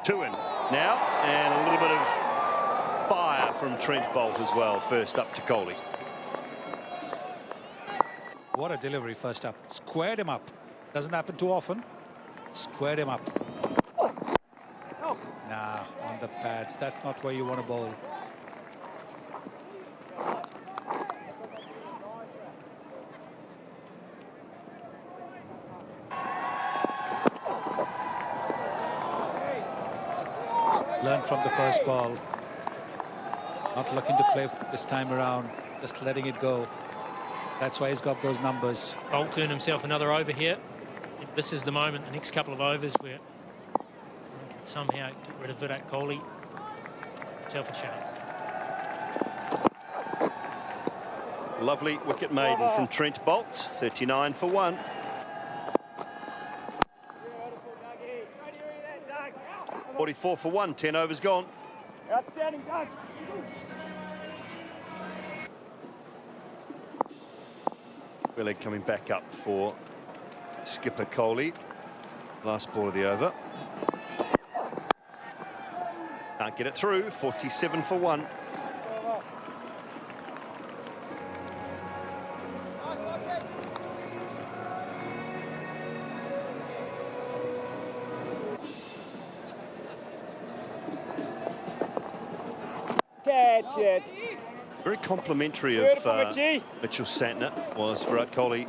Two in now, and a little bit of fire from Trent Boult as well. First up to Kohli. What a delivery first up. Squared him up. Doesn't happen too often. Squared him up. Nah, on the pads. That's not where you want to bowl. Learn from the first ball. Not looking to play this time around. Just letting it go. That's why he's got those numbers. Boult earned himself another over here. This is the moment, the next couple of overs, where he can somehow get rid of Virat Kohli. Himself a chance. Lovely wicket maiden from Trent Boult. 39 for 1. .44 for 1. 10 overs gone. Outstanding, Doug. Willig coming back up for skipper Kohli. Last ball of the over. Can't get it through. 47 for 1. Catch it. Very complimentary of Mitchell Santner was Virat Kohli.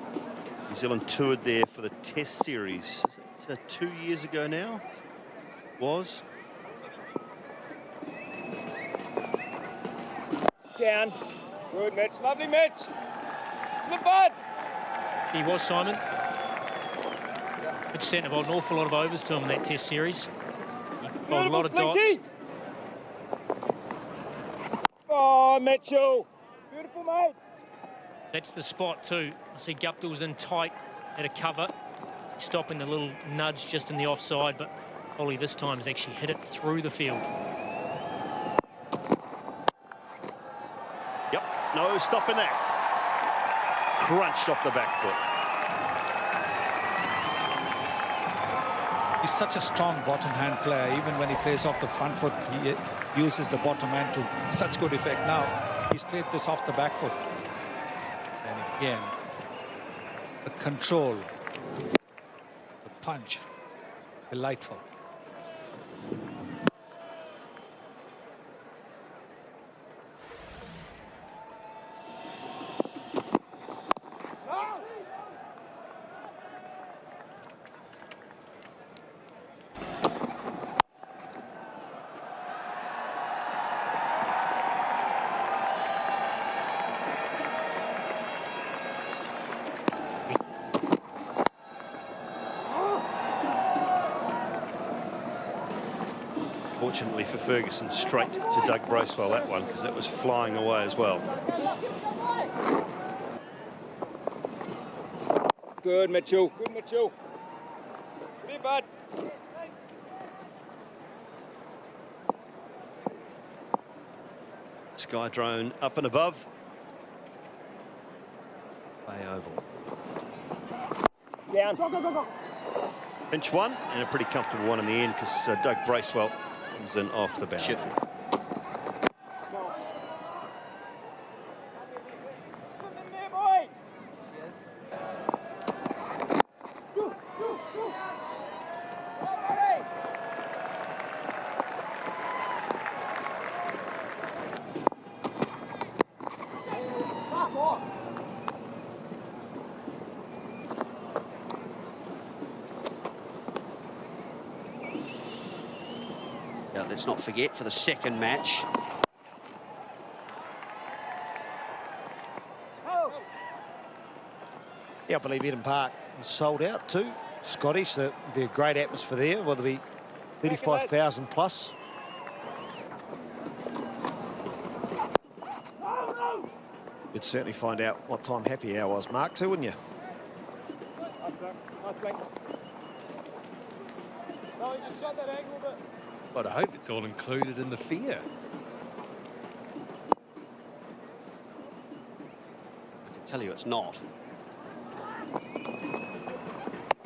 New Zealand toured there for the Test series. Is it 2 years ago now? Was. Down. Good, Mitch. Lovely, Mitch. Slip bud. He was, Simon. Mitch Santner bowled an awful lot of overs to him in that Test series. He bowled a lot of dots. Oh, Mitchell. Beautiful, mate. That's the spot too. I see Guptill was in tight at a cover, stopping a little nudge just in the offside, but Kohli this time has actually hit it through the field. Yep, no stopping that. Crunched off the back foot. He's such a strong bottom hand player. Even when he plays off the front foot, he uses the bottom hand to such good effect. Now, he's played this off the back foot. And again, the control, the punch, delightful. Fortunately for Ferguson, straight to Doug Bracewell, that one, because that was flying away as well. Good, Mitchell. Good, Mitchell. Good here, bud. Sky drone up and above. Bay Oval. Down. Go, go, go, go. Pinch one, and a pretty comfortable one in the end, because Doug Bracewell comes in off the bat. Let's not forget, for the second match. Yeah, I believe Eden Park was sold out too. Scottish, there'll be a great atmosphere there. Will there be 35,000 plus? You'd certainly find out what time happy hour was, Mark, too, wouldn't you? Nice flank. No, you just shot that angle a bit. But I hope it's all included in the fare. I can tell you it's not.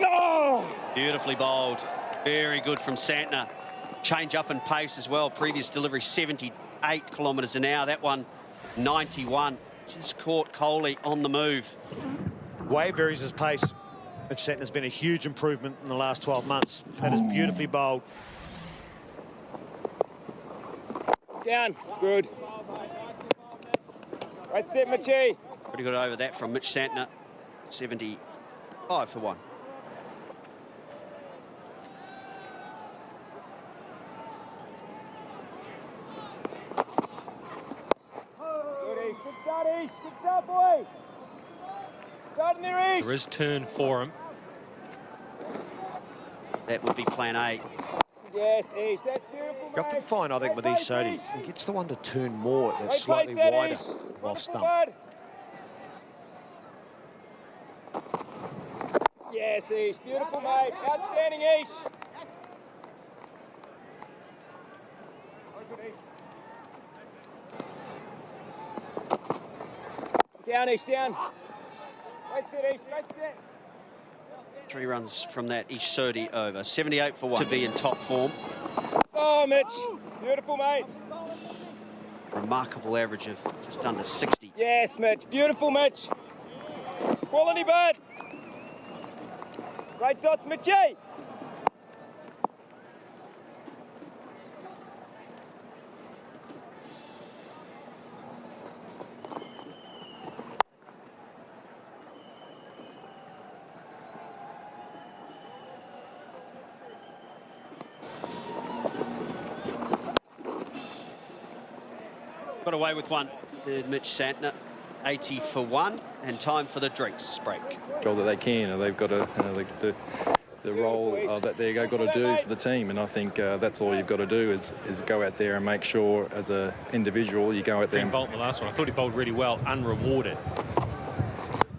Oh! Beautifully bowled. Very good from Santner. change up in pace as well. Previous delivery 78 kilometres an hour. That one 91. Just caught Kohli on the move. Way varies his pace. Mitch Santner's been a huge improvement in the last 12 months. That is beautifully bowled. Down. Good. Right set, Mitchie. Pretty good over that from Mitch Santner. 75 for 1. Good, East. Good start, East. Good start, boy. Start in there, East. There is turn for him. That would be plan A. Yes, East. That's beautiful, You often mate. find, I think, with Great these place, Sodi, East. he gets the one to turn more that's Great slightly place, that, wider East. off Wonderful, stump. bud. Yes, East. Beautiful, mate. Outstanding, East. Down, East, down. Right set, East. Right set. 3 runs from that Ish Sodi over. 78 for 1 to be in top form. Oh, Mitch. Beautiful, mate. Remarkable average of just under 60. Yes, Mitch. Beautiful, Mitch. Quality, bud. Great dots, Mitchie. Got away with one, Mitch Santner. 80 for 1, and time for the drinks break. All that they can, and they've got to, the role that they've got to do for the team, and I think that's all you've got to do is go out there and make sure, as an individual, you go out there. Green Bolt in the last one. I thought he bowled really well, unrewarded.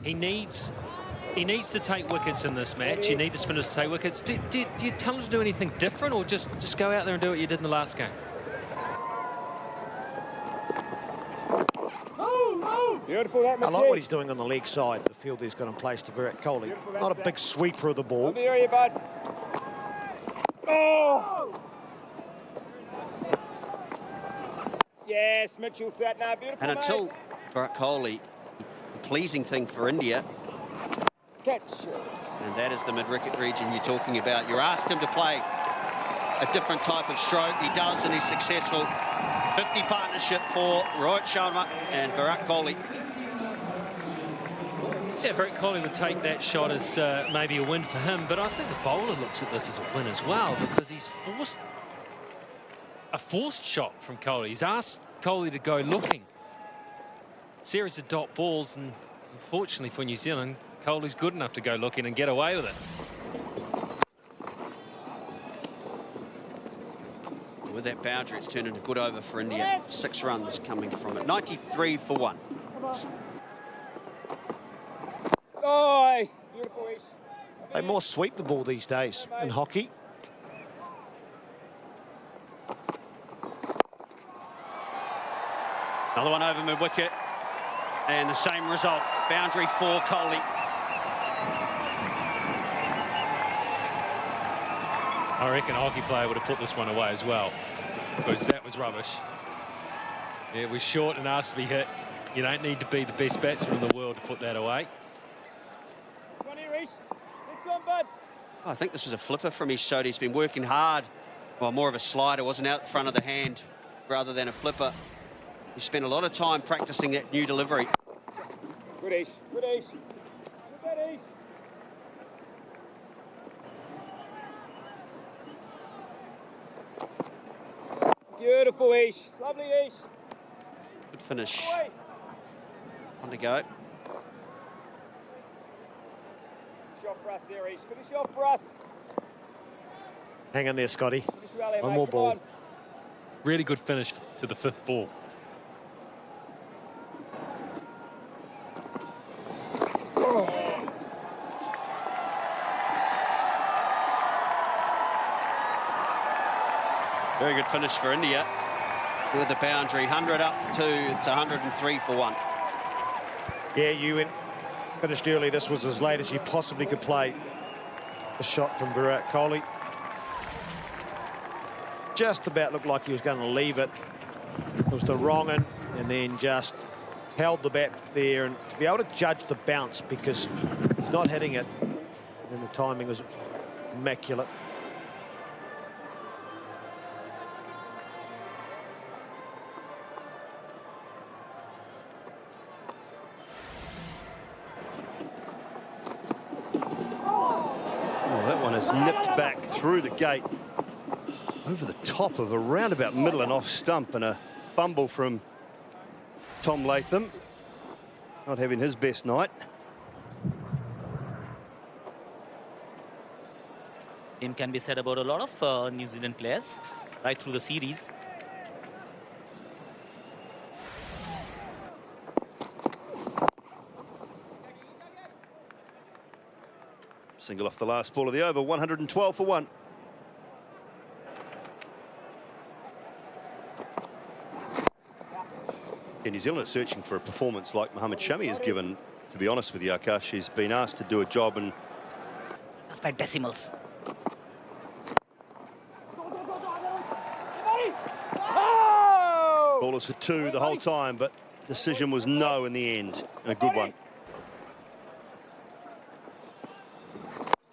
He needs to take wickets in this match. You need the spinners to take wickets. Do you tell him to do anything different, or just go out there and do what you did in the last game? Beautiful, that, Mitchie. I like what he's doing on the leg side. The field he's got in place to Virat Kohli. Not a big sweeper of the ball. Lovely area, bud. Oh! Yes, Mitchell Santner. Beautiful, And until mate. Virat Kohli, the pleasing thing for India, Catch. and that is the mid-wicket region you're talking about. You're asked him to play a different type of stroke. He does, and he's successful. 50 partnership for Rohit Sharma and Virat Kohli. Yeah, Virat Kohli would take that shot as maybe a win for him, but I think the bowler looks at this as a win as well, because he's forced a forced shot from Kohli. He's asked Kohli to go looking. Series of dot balls, and unfortunately for New Zealand, Kohli's good enough to go looking and get away with it. With that boundary, it's turned into a good over for India. 6 runs coming from it. 93 for 1. Oh, beautiful, East. They more sweep the ball these days in hockey. Another one over mid-wicket. And the same result. Boundary for Kohli. I reckon a hockey player would have put this one away as well, because that was rubbish. It was short and asked to be hit. You don't need to be the best batsman in the world to put that away. One here, East. Next one, bud. I think this was a flipper from Ish Sodi. He's been working hard. Well, more of a slider. Wasn't out the front of the hand rather than a flipper. He spent a lot of time practicing that new delivery. Good, East. Good, East. Good, that, East. Beautiful, East. Lovely, East. Good finish. Boy. On to go. Shot for us here, East. Finish off for us. Hang in there, Scotty. Finish well there, One mate. more Come ball. on. Really good finish to the 5th ball. Very good finish for India with the boundary. 100 up to, it's 103 for 1. Yeah, you finished early. This was as late as you possibly could play. A shot from Virat Kohli. just about looked like he was going to leave it. It was the wrong one, and then just held the bat there, and to be able to judge the bounce because he's not hitting it, and then the timing was immaculate. Oh, that one is nipped back through the gate over the top of a roundabout middle and off stump, and a fumble from Tom Latham, not having his best night. Same can be said about a lot of New Zealand players right through the series. Single off the last ball of the over, 112 for one. New Zealand are searching for a performance like Mohamed Shami has given. To be honest with you, Akash, he's been asked to do a job, and Just by decimals. ballers for two the whole time, but decision was no in the end. A good one.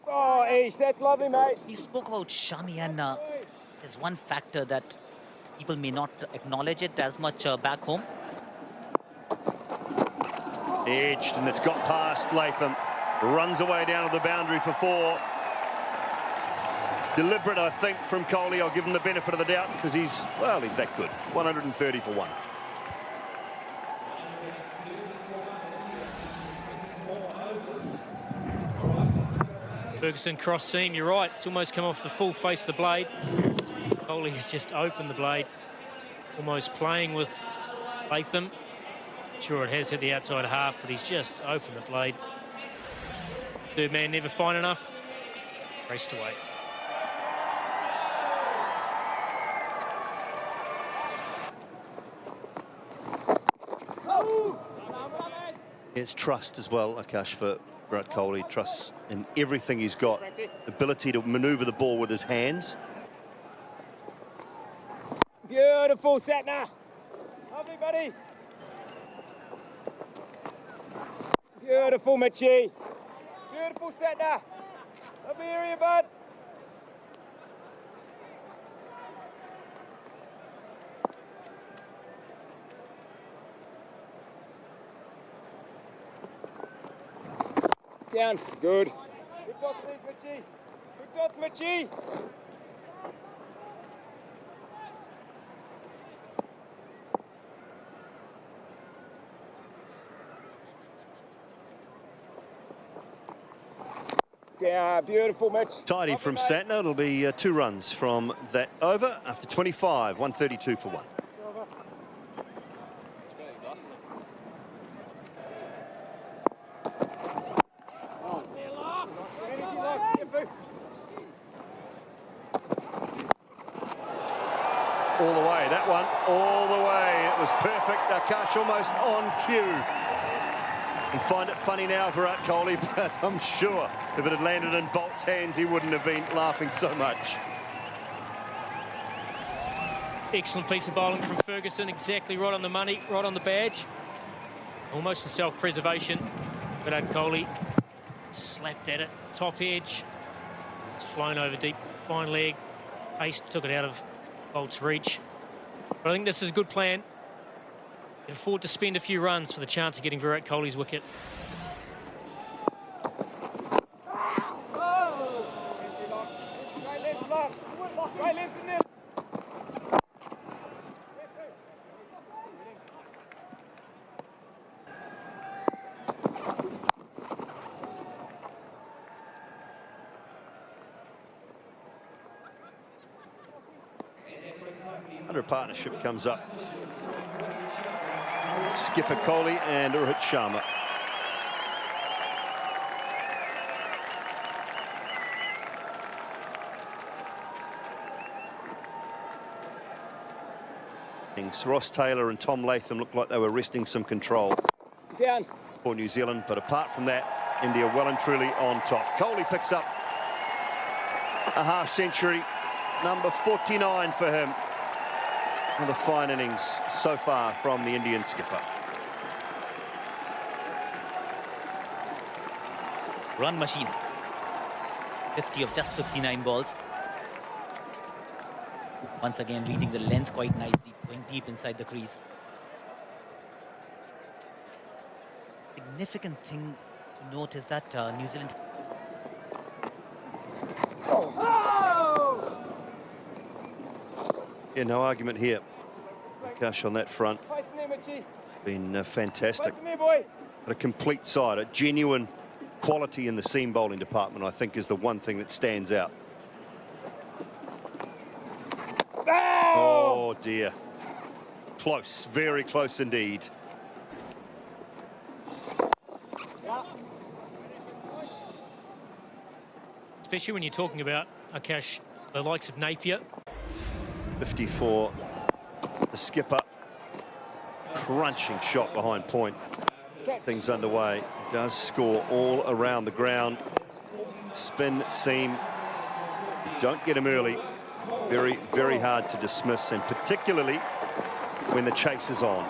Oh, Ish, that's lovely, mate. We spoke about Shami, and there's one factor that people may not acknowledge it as much back home. Edged, and it's got past Latham. Runs away down to the boundary for four. Deliberate, I think, from Kohli. I'll give him the benefit of the doubt because he's that good. 130 for one. Ferguson cross seam, you're right. It's almost come off the full face of the blade. Kohli has just opened the blade. Almost playing with Latham. Sure, it has hit the outside half, but he's just opened the blade. Third man never fine enough. Raced away. It's trust as well, Akash, for Virat Kohli. Trusts in everything he's got. Ability to manoeuvre the ball with his hands. Beautiful, Satna. Lovely, buddy. Beautiful, Mitchie. Beautiful, Satna. Lovely area, bud. Down. Good. Good dots, please, Mitchie. Good dots, Mitchie. Yeah, beautiful, Mitch. Tidy from Santner. It'll be 2 runs from that over after 25. 132 for one. All the way, that one, all the way. It was perfect. Akash almost on cue. And find it funny now, Virat Kohli, but I'm sure if it had landed in Bolt's hands, he wouldn't have been laughing so much. Excellent piece of bowling from Ferguson, exactly right on the money, right on the badge. Almost a self-preservation. Virat Kohli slapped at it, top edge. It's flown over deep, fine leg. Ace took it out of Bolt's reach. But I think this is a good plan. Can afford to spend a few runs for the chance of getting Virat Kohli's wicket. Under partnership comes up. Skipper Kohli and Rohit Sharma. Ross Taylor and Tom Latham looked like they were wresting some control Down. for New Zealand, but apart from that, India well and truly on top. Kohli picks up a half century number 49 for him. Another fine innings so far from the Indian skipper. Run machine. 50 of just 59 balls. Once again, reading the length quite nicely, going deep inside the crease. Significant thing to note is that New Zealand. Yeah, no argument here. Cash on that front. Been fantastic. But a complete side, a genuine quality in the seam bowling department, I think, is the one thing that stands out. Oh dear. Close, very close indeed. Especially when you're talking about, Akash, the likes of Napier. 54, the skipper. Crunching shot behind point. Things underway. Does score all around the ground. Spin, seam. You don't get him early. Very, very hard to dismiss, and particularly when the chase is on.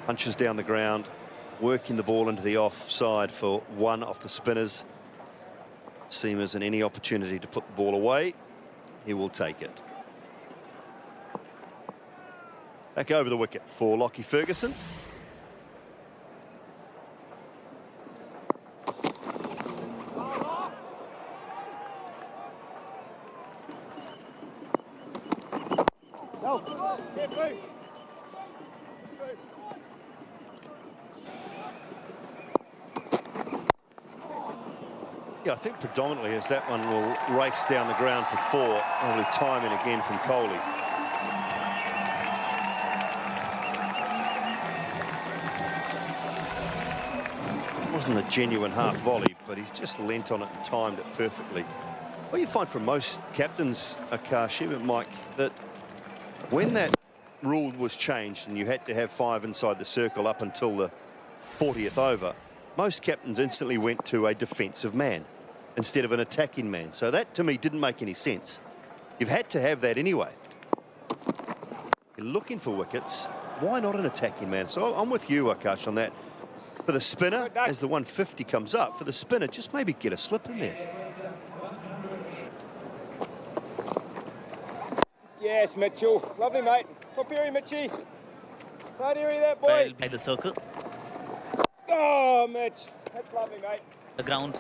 Punches down the ground, working the ball into the offside for one off the spinners. Seamers, and any opportunity to put the ball away, he will take it. Back over the wicket for Lockie Ferguson. Yeah, I think predominantly as that one will race down the ground for four, probably timing again from Kohli. It wasn't a genuine half volley, but he's just leant on it and timed it perfectly. Well, you find from most captains, Akash, even Mike, that when that rule was changed and you had to have 5 inside the circle up until the 40th over, most captains instantly went to a defensive man instead of an attacking man. So that, to me, didn't make any sense. You've had to have that anyway. You're looking for wickets. Why not an attacking man? So I'm with you, Akash, on that. For the spinner, as the 150 comes up, for the spinner, just maybe get a slip in there. Yes, Mitchell. Lovely, mate. Top area, Mitchy. Side area, that boy. By the circle. Oh, Mitch. That's lovely, mate. The ground.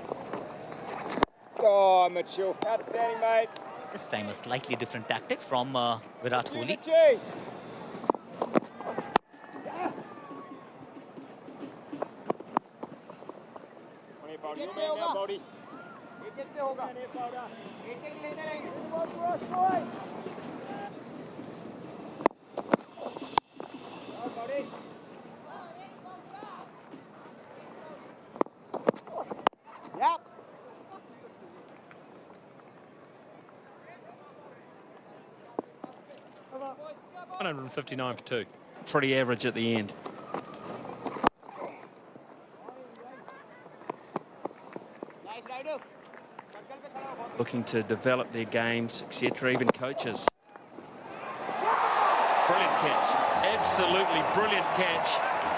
Oh, Mitchell. Outstanding, mate. This time a slightly different tactic from Virat Kohli. Mitchy. Yep. 159 for 2. Pretty average at the end. Looking to develop their games, etc. Even coaches. Brilliant catch. Absolutely brilliant catch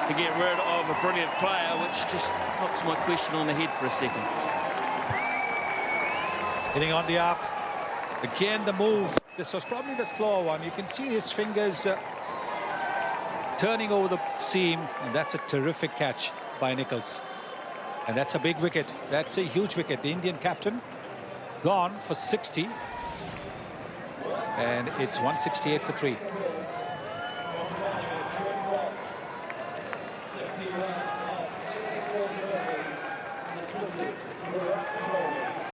to get rid of a brilliant player, which just knocks my question on the head for a second. Hitting on the up. Again, the move. This was probably the slower one. You can see his fingers turning over the seam, and that's a terrific catch by Nichols. And that's a big wicket. That's a huge wicket. The Indian captain gone for 60. And it's 168 for 3.